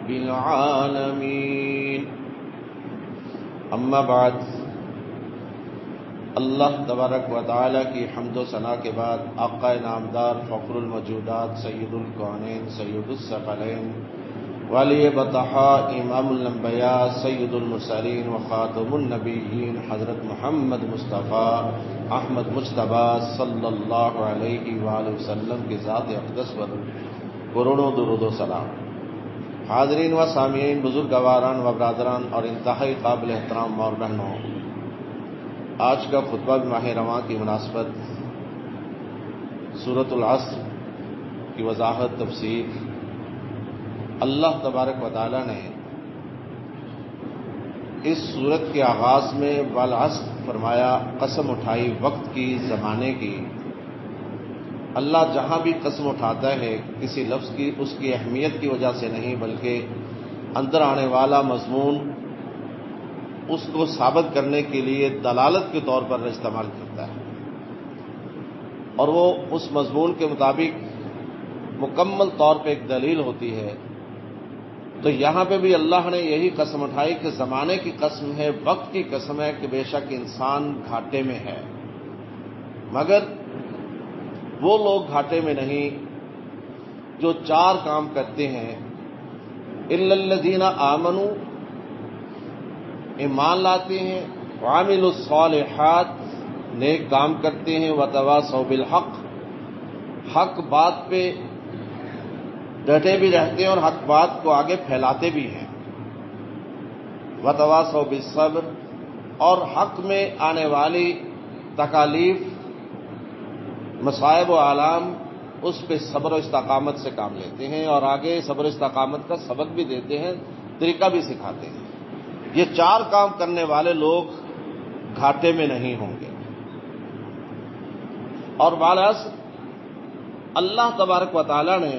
رب العالمین۔ اما بعد، اللہ تبارک و تعالی کی حمد و ثنا کے بعد آقا نامدار فخر الموجودات سید الکونین سید الثقلین ولی بطحاء امام الانبیاء سید المرسلین و خاتم النبیین حضرت محمد مصطفیٰ احمد مجتبیٰ صلی اللہ علیہ وآلہ وسلم کی ذات اقدس پر کروڑوں درود و سلام۔ حاضرین و سامعین، بزرگواران و برادران اور انتہائی قابل احترام ماں اور بہنوں، آج کا خطبہ ماہ رواں کی مناسبت سورۃ العصر کی وضاحت تفسیر۔ اللہ تبارک و تعالی نے اس سورت کے آغاز میں والعصر فرمایا، قسم اٹھائی وقت کی، زمانے کی۔ اللہ جہاں بھی قسم اٹھاتا ہے کسی لفظ کی، اس کی اہمیت کی وجہ سے نہیں بلکہ اندر آنے والا مضمون اس کو ثابت کرنے کے لیے دلالت کے طور پر استعمال کرتا ہے، اور وہ اس مضمون کے مطابق مکمل طور پہ ایک دلیل ہوتی ہے۔ تو یہاں پہ بھی اللہ نے یہی قسم اٹھائی کہ زمانے کی قسم ہے، وقت کی قسم ہے کہ بے شک انسان گھاٹے میں ہے، مگر وہ لوگ گھاٹے میں نہیں جو چار کام کرتے ہیں۔ الا الذین آمنوا، ایمان لاتے ہیں، وعملوا الصالحات، نیک کام کرتے ہیں، وتواصوا بالحق، حق بات پہ ڈٹے بھی رہتے ہیں اور حق بات کو آگے پھیلاتے بھی ہیں، وتواصوا بالصبر، اور حق میں آنے والی تکالیف، مصائب و آلام، اس پہ صبر و استقامت سے کام لیتے ہیں اور آگے صبر و استقامت کا سبق بھی دیتے ہیں، طریقہ بھی سکھاتے ہیں۔ یہ چار کام کرنے والے لوگ گھاٹے میں نہیں ہوں گے۔ اور والعصر، اللہ تبارک و تعالی نے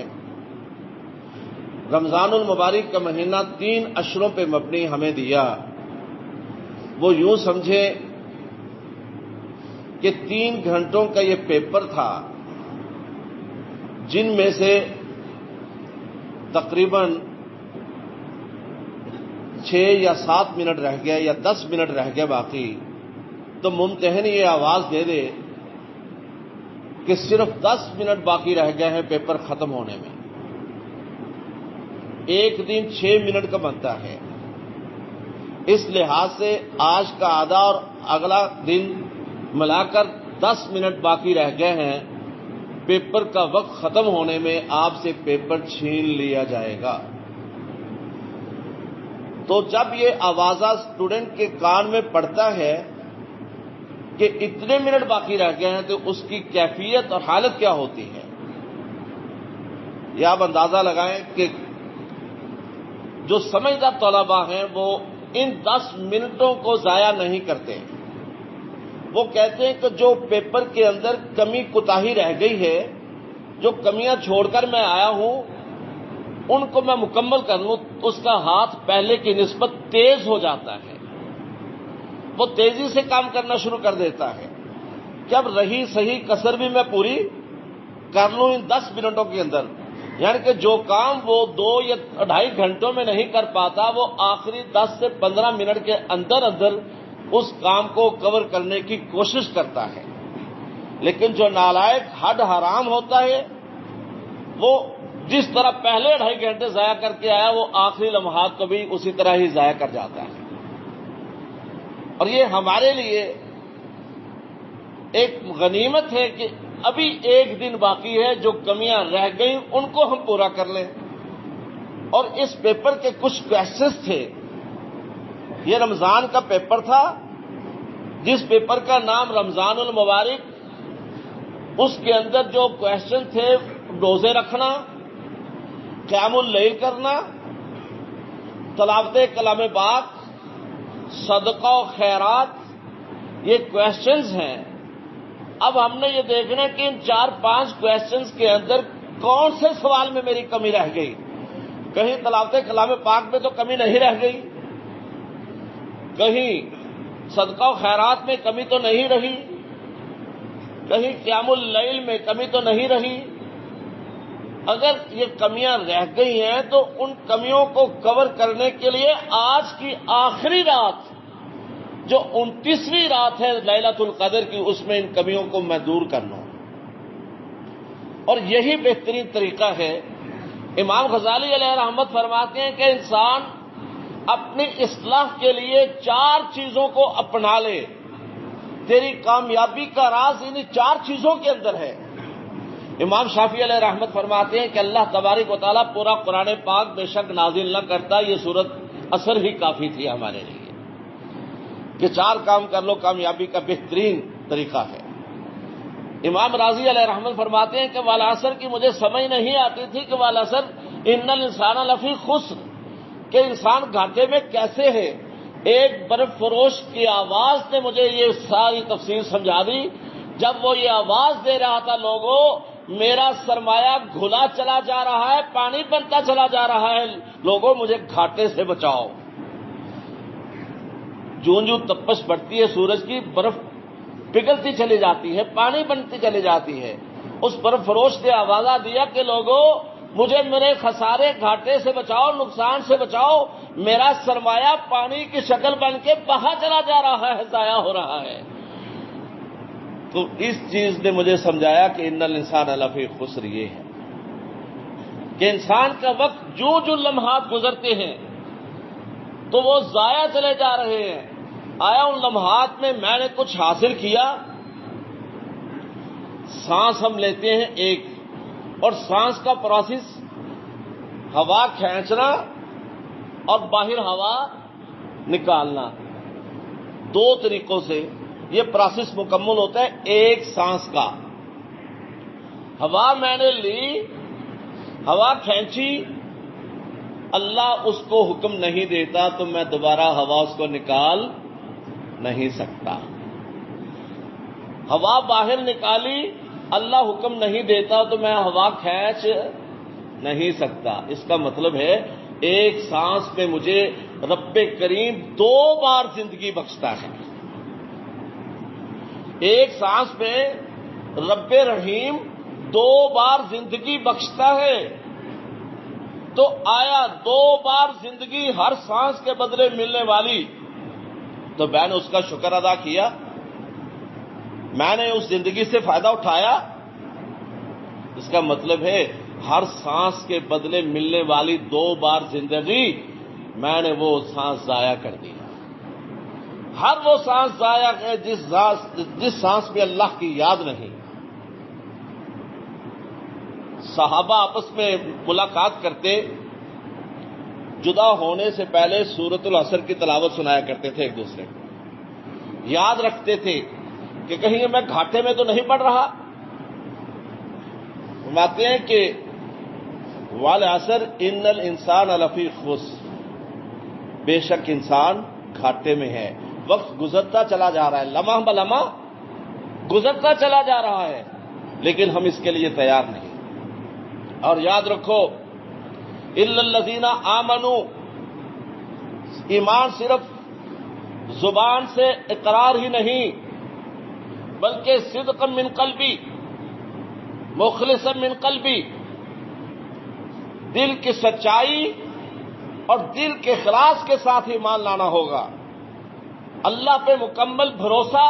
رمضان المبارک کا مہینہ 3 اشروں پہ مبنی ہمیں دیا۔ وہ یوں سمجھے کہ 3 گھنٹوں کا یہ پیپر تھا، جن میں سے تقریباً 6 یا 7 منٹ رہ گئے یا 10 منٹ رہ گئے باقی، تو ممتحن یہ آواز دے دے کہ صرف 10 منٹ باقی رہ گئے ہیں پیپر ختم ہونے میں۔ ایک دن 6 منٹ کا بنتا ہے، اس لحاظ سے آج کا آدھا اور اگلا دن ملا کر 10 منٹ باقی رہ گئے ہیں، پیپر کا وقت ختم ہونے میں آپ سے پیپر چھین لیا جائے گا۔ تو جب یہ آوازہ اسٹوڈنٹ کے کان میں پڑتا ہے کہ اتنے منٹ باقی رہ گئے ہیں، تو اس کی کیفیت اور حالت کیا ہوتی ہے، یہ آپ اندازہ لگائیں کہ جو سمجھدار طلباء ہیں وہ ان 10 منٹوں کو ضائع نہیں کرتے۔ وہ کہتے ہیں کہ جو پیپر کے اندر کمی کوتاہی رہ گئی ہے، جو کمیاں چھوڑ کر میں آیا ہوں، ان کو میں مکمل کر لوں، اس کا ہاتھ پہلے کی نسبت تیز ہو جاتا ہے، وہ تیزی سے کام کرنا شروع کر دیتا ہے کہ اب رہی صحیح کسر بھی میں پوری کر لوں ان 10 منٹوں کے اندر۔ یعنی کہ جو کام وہ 2 یا 2.5 گھنٹوں میں نہیں کر پاتا، وہ آخری 10 سے 15 منٹ کے اندر اندر اس کام کو کور کرنے کی کوشش کرتا ہے۔ لیکن جو نالائق حد حرام ہوتا ہے، وہ جس طرح پہلے 2.5 گھنٹے ضائع کر کے آیا، وہ آخری لمحات کو بھی اسی طرح ہی ضائع کر جاتا ہے۔ اور یہ ہمارے لیے ایک غنیمت ہے کہ ابھی ایک دن باقی ہے، جو کمیاں رہ گئیں ان کو ہم پورا کر لیں۔ اور اس پیپر کے کچھ کویسچنز تھے، یہ رمضان کا پیپر تھا، جس پیپر کا نام رمضان المبارک، اس کے اندر جو کویسچن تھے، روزے رکھنا، قیام اللیل کرنا، تلاوت کلام پاک، صدقہ و خیرات، یہ کویسچنز ہیں۔ اب ہم نے یہ دیکھنا کہ ان 4-5 کویسچنز کے اندر کون سے سوال میں میری کمی رہ گئی۔ کہیں تلاوت کلام پاک میں تو کمی نہیں رہ گئی، کہیں صدقہ و خیرات میں کمی تو نہیں رہی، کہیں قیام اللیل میں کمی تو نہیں رہی۔ اگر یہ کمیاں رہ گئی ہیں تو ان کمیوں کو کور کرنے کے لیے آج کی آخری رات جو 29ویں رات ہے لیلۃ القدر کی، اس میں ان کمیوں کو میں دور کر لوں، اور یہی بہترین طریقہ ہے۔ امام غزالی علیہ رحمت فرماتے ہیں کہ انسان اپنی اصلاح کے لیے 4 چیزوں کو اپنا لے، تیری کامیابی کا راز انہی 4 چیزوں کے اندر ہے۔ امام شافعی علیہ رحمت فرماتے ہیں کہ اللہ تبارک و تعالیٰ پورا قرآن پاک بے شک نازل نہ کرتا، یہ سورت اثر ہی کافی تھی ہمارے لیے کہ 4 کام کر لو، کامیابی کا بہترین طریقہ ہے۔ امام راضی علیہ رحمت فرماتے ہیں کہ والعصر کی مجھے سمجھ نہیں آتی تھی کہ والعصر ان الانسان لفی خسر، کہ انسان گھاٹے میں کیسے ہے۔ ایک برف فروش کی آواز نے مجھے یہ ساری تفصیل سمجھا دی، جب وہ یہ آواز دے رہا تھا، لوگوں میرا سرمایہ گھلا چلا جا رہا ہے، پانی بنتا چلا جا رہا ہے، لوگوں مجھے گھاٹے سے بچاؤ۔ جوں جوں تپش بڑھتی ہے سورج کی، برف پگھلتی چلی جاتی ہے، پانی بنتی چلی جاتی ہے۔ اس برف فروش نے آوازہ دیا کہ لوگوں مجھے میرے خسارے گھاٹے سے بچاؤ، نقصان سے بچاؤ، میرا سرمایہ پانی کی شکل بن کے بہا چلا جا رہا ہے، ضائع ہو رہا ہے۔ تو اس چیز نے مجھے سمجھایا کہ ان الانسان لفی خسر، یہ ہے کہ انسان کا وقت جو لمحات گزرتے ہیں تو وہ ضائع چلے جا رہے ہیں۔ آیا ان لمحات میں نے کچھ حاصل کیا؟ سانس ہم لیتے ہیں ایک، اور سانس کا پروسیس ہوا کھینچنا اور باہر ہوا نکالنا، 2 طریقوں سے یہ پروسیس مکمل ہوتا ہے ایک سانس کا۔ ہوا میں نے لی، ہوا کھینچی، اللہ اس کو حکم نہیں دیتا تو میں دوبارہ ہوا اس کو نکال نہیں سکتا۔ ہوا باہر نکالی، اللہ حکم نہیں دیتا تو میں ہوا کھینچ نہیں سکتا۔ اس کا مطلب ہے ایک سانس میں مجھے رب کریم 2 بار زندگی بخشتا ہے۔ ایک سانس میں رب رحیم 2 بار زندگی بخشتا ہے، تو آیا 2 بار زندگی ہر سانس کے بدلے ملنے والی، تو میں نے اس کا شکر ادا کیا، میں نے اس زندگی سے فائدہ اٹھایا۔ اس کا مطلب ہے ہر سانس کے بدلے ملنے والی 2 بار زندگی میں نے وہ سانس ضائع کر دی۔ ہر وہ سانس ضائع ہے جس سانس میں اللہ کی یاد نہیں۔ صحابہ آپس میں ملاقات کرتے، جدا ہونے سے پہلے سورۃ العصر کی تلاوت سنایا کرتے تھے ایک دوسرے کو، یاد رکھتے تھے کہ کہیں میں گھاٹے میں تو نہیں پڑ رہا۔ فرماتے ہیں کہ والعصر ان الانسان لفی خسر، بے شک انسان گھاٹے میں ہے۔ وقت گزرتا چلا جا رہا ہے، لمحہ بلمحہ گزرتا چلا جا رہا ہے، لیکن ہم اس کے لیے تیار نہیں۔ اور یاد رکھو الا الذین آمنوا، ایمان صرف زبان سے اقرار ہی نہیں بلکہ صدقا من قلبی، مخلصا من قلبی، دل کی سچائی اور دل کے اخلاص کے ساتھ ایمان لانا ہوگا۔ اللہ پہ مکمل بھروسہ،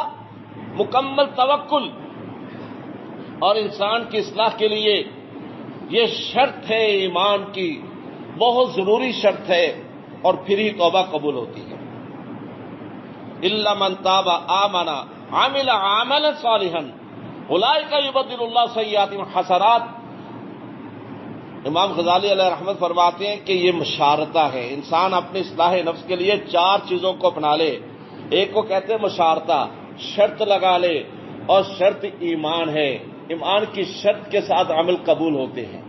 مکمل توکل، اور انسان کی اصلاح کے لیے یہ شرط ہے ایمان کی، بہت ضروری شرط ہے، اور پھر ہی توبہ قبول ہوتی ہے۔ الا من تاب آمن عمل عملا صالحا اولئک یبدل اللہ سیئاتہم حسنات۔ امام غزالی علیہ رحمت فرماتے ہیں کہ یہ مشارطہ ہے، انسان اپنی اصلاح نفس کے لیے 4 چیزوں کو اپنا لے۔ ایک کو کہتے ہیں مشارطہ، شرط لگا لے، اور شرط ایمان ہے۔ ایمان کی شرط کے ساتھ عمل قبول ہوتے ہیں،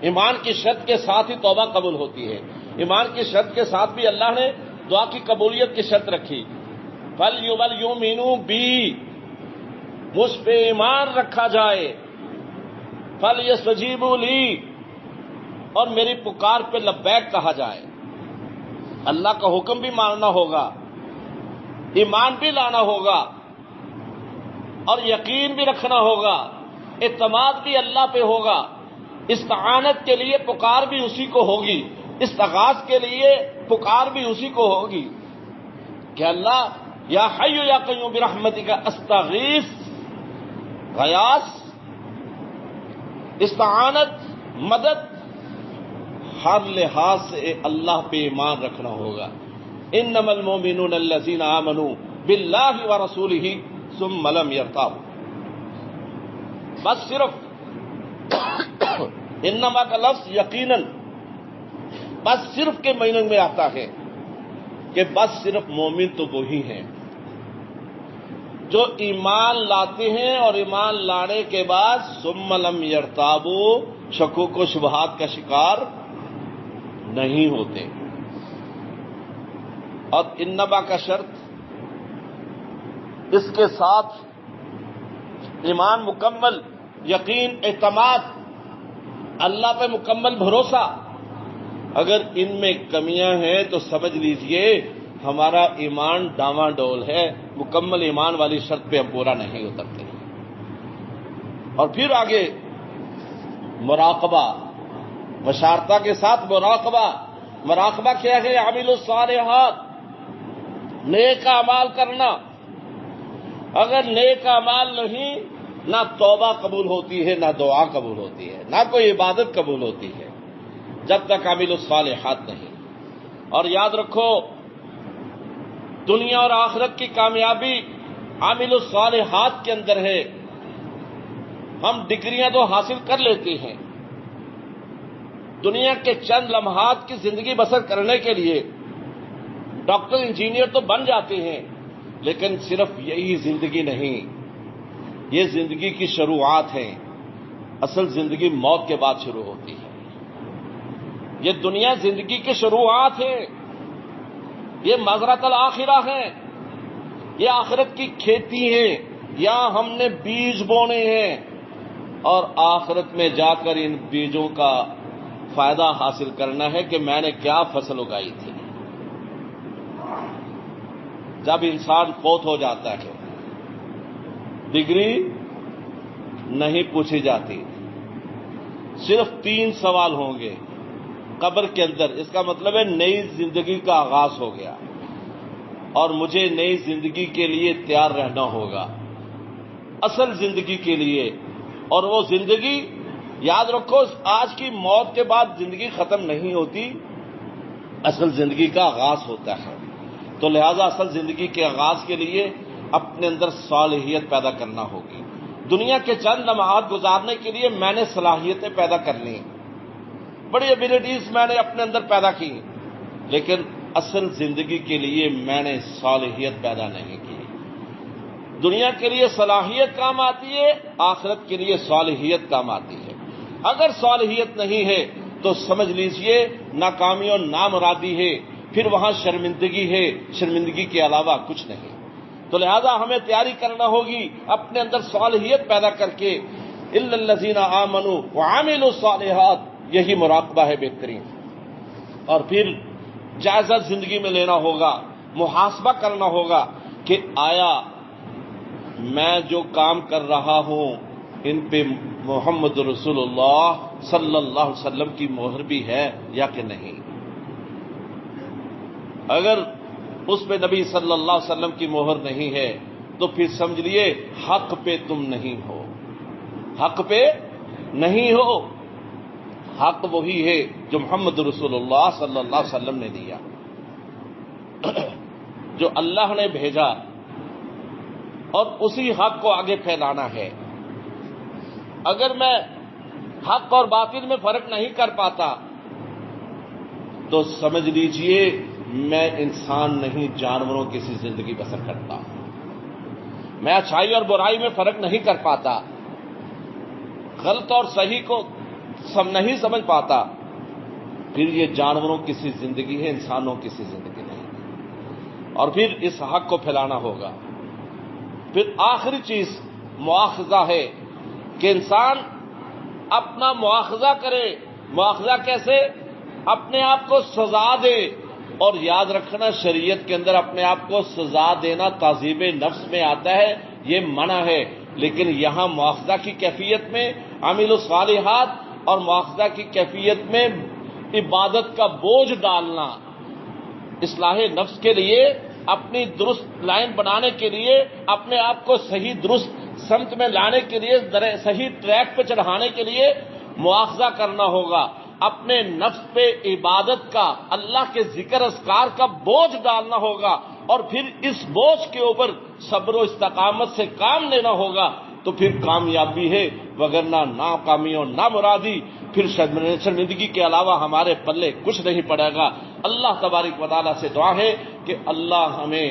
ایمان کی شرط کے ساتھ ہی توبہ قبول ہوتی ہے۔ ایمان کی شرط کے ساتھ بھی اللہ نے دعا کی قبولیت کی شرط رکھی، فَلْيُؤْمِنُوا بِی، مجھ پہ ایمان رکھا جائے، فَلْيَسْتَجِیبُوا لِی، اور میری پکار پہ لبیک کہا جائے۔ اللہ کا حکم بھی ماننا ہوگا، ایمان بھی لانا ہوگا، اور یقین بھی رکھنا ہوگا، اعتماد بھی اللہ پہ ہوگا، استعانت کے لیے پکار بھی اسی کو ہوگی، استغاث کے لیے پکار بھی اسی کو ہوگی کہ اللہ یا حی یا قیوم برحمتک استغیث، غیاث، استعانت، مدد، ہر لحاظ سے اللہ پہ ایمان رکھنا ہوگا۔ انما المؤمنون الذین آمنوا باللہ ورسولہ ثم لم یرتابوا۔ بس صرف انما کا لفظ یقیناً بس صرف کے معنی میں آتا ہے کہ بس صرف مومن تو وہی ہیں جو ایمان لاتے ہیں اور ایمان لانے کے بعد ثم لم یرتابوا، شکوک و شبہات کا شکار نہیں ہوتے۔ اور انما کا شرط اس کے ساتھ ایمان مکمل، یقین، اعتماد، اللہ پہ مکمل بھروسہ۔ اگر ان میں کمیاں ہیں تو سمجھ لیجئے ہمارا ایمان ڈاواں ڈول ہے، مکمل ایمان والی شرط پہ ہم پورا نہیں اترتے۔ اور پھر آگے مراقبہ، مشارطہ کے ساتھ مراقبہ۔ مراقبہ کیا ہے؟ عامل الصالحات، نیک اعمال کرنا۔ اگر نیک اعمال نہیں، نہ توبہ قبول ہوتی ہے، نہ دعا قبول ہوتی ہے، نہ کوئی عبادت قبول ہوتی ہے جب تک عامل الصالحات نہیں۔ اور یاد رکھو دنیا اور آخرت کی کامیابی عامل الصالحات کے اندر ہے۔ ہم ڈگریاں تو حاصل کر لیتے ہیں، دنیا کے چند لمحات کی زندگی بسر کرنے کے لیے ڈاکٹر، انجینئر تو بن جاتے ہیں، لیکن صرف یہی زندگی نہیں، یہ زندگی کی شروعات ہیں۔ اصل زندگی موت کے بعد شروع ہوتی ہے۔ یہ دنیا زندگی کی شروعات ہے، یہ مزرعۃ الآخرہ ہے، یہ آخرت کی کھیتی ہے، یہاں ہم نے بیج بونے ہیں اور آخرت میں جا کر ان بیجوں کا فائدہ حاصل کرنا ہے کہ میں نے کیا فصل اگائی تھی۔ جب انسان فوت ہو جاتا ہے ڈگری نہیں پوچھی جاتی، صرف 3 سوال ہوں گے قبر کے اندر۔ اس کا مطلب ہے نئی زندگی کا آغاز ہو گیا اور مجھے نئی زندگی کے لیے تیار رہنا ہوگا، اصل زندگی کے لیے۔ اور وہ زندگی یاد رکھو، آج کی موت کے بعد زندگی ختم نہیں ہوتی، اصل زندگی کا آغاز ہوتا ہے۔ تو لہذا اصل زندگی کے آغاز کے لیے اپنے اندر صالحیت پیدا کرنا ہوگی۔ دنیا کے چند لمحات گزارنے کے لیے میں نے صلاحیتیں پیدا کرنی، بڑی ایبلٹیز میں نے اپنے اندر پیدا کی، لیکن اصل زندگی کے لیے میں نے صالحیت پیدا نہیں کی۔ دنیا کے لیے صلاحیت کام آتی ہے، آخرت کے لیے صالحیت کام آتی ہے۔ اگر صالحیت نہیں ہے تو سمجھ لیجئے ناکامی اور نامرادی ہے، پھر وہاں شرمندگی ہے، شرمندگی کے علاوہ کچھ نہیں۔ تو لہذا ہمیں تیاری کرنا ہوگی اپنے اندر صالحیت پیدا کر کے، الا الذین آمنوا وعملوا الصالحات، یہی مراقبہ ہے بہترین۔ اور پھر جائزہ زندگی میں لینا ہوگا، محاسبہ کرنا ہوگا کہ آیا میں جو کام کر رہا ہوں ان پہ محمد رسول اللہ صلی اللہ علیہ وسلم کی مہر بھی ہے یا کہ نہیں۔ اگر اس پہ نبی صلی اللہ علیہ وسلم کی مہر نہیں ہے تو پھر سمجھ لیے حق پہ تم نہیں ہو، حق پہ نہیں ہو۔ حق وہی ہے جو محمد رسول اللہ صلی اللہ علیہ وسلم نے دیا، جو اللہ نے بھیجا، اور اسی حق کو آگے پھیلانا ہے۔ اگر میں حق اور باطل میں فرق نہیں کر پاتا تو سمجھ لیجئے میں انسان نہیں، جانوروں کی سی زندگی بسر کرتا ہوں۔ میں اچھائی اور برائی میں فرق نہیں کر پاتا، غلط اور صحیح کو نہیں سمجھ پاتا، پھر یہ جانوروں کی سی زندگی ہے، انسانوں کی سی زندگی نہیں۔ اور پھر اس حق کو پھیلانا ہوگا۔ پھر آخری چیز مواخذہ ہے کہ انسان اپنا مواخذہ کرے۔ مواخذہ کیسے؟ اپنے آپ کو سزا دے۔ اور یاد رکھنا شریعت کے اندر اپنے آپ کو سزا دینا تعذیب نفس میں آتا ہے، یہ منع ہے، لیکن یہاں مواخذہ کی کیفیت میں عامل الصالحات اور مواخذہ کی کیفیت میں عبادت کا بوجھ ڈالنا، اصلاح نفس کے لیے، اپنی درست لائن بنانے کے لیے، اپنے آپ کو صحیح درست سمت میں لانے کے لیے، صحیح ٹریک پہ چڑھانے کے لیے مواخذہ کرنا ہوگا، اپنے نفس پہ عبادت کا، اللہ کے ذکر اذکار کا بوجھ ڈالنا ہوگا، اور پھر اس بوجھ کے اوپر صبر و استقامت سے کام لینا ہوگا، تو پھر کامیابی ہے، وگرنہ ناکامی اور نامرادی پھر شرمندگی کے علاوہ ہمارے پلے کچھ نہیں پڑے گا۔ اللہ تبارک و تعالیٰ سے دعا ہے کہ اللہ ہمیں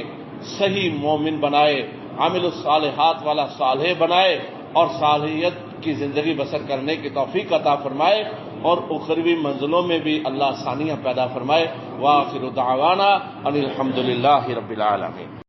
صحیح مومن بنائے، عامل الصالحات والا صالح بنائے، اور صالحیت کی زندگی بسر کرنے کی توفیق عطا فرمائے، اور اخروی منزلوں میں بھی اللہ آسانیاں پیدا فرمائے۔ وآخر دعوانا ان الحمد للہ رب العالمین۔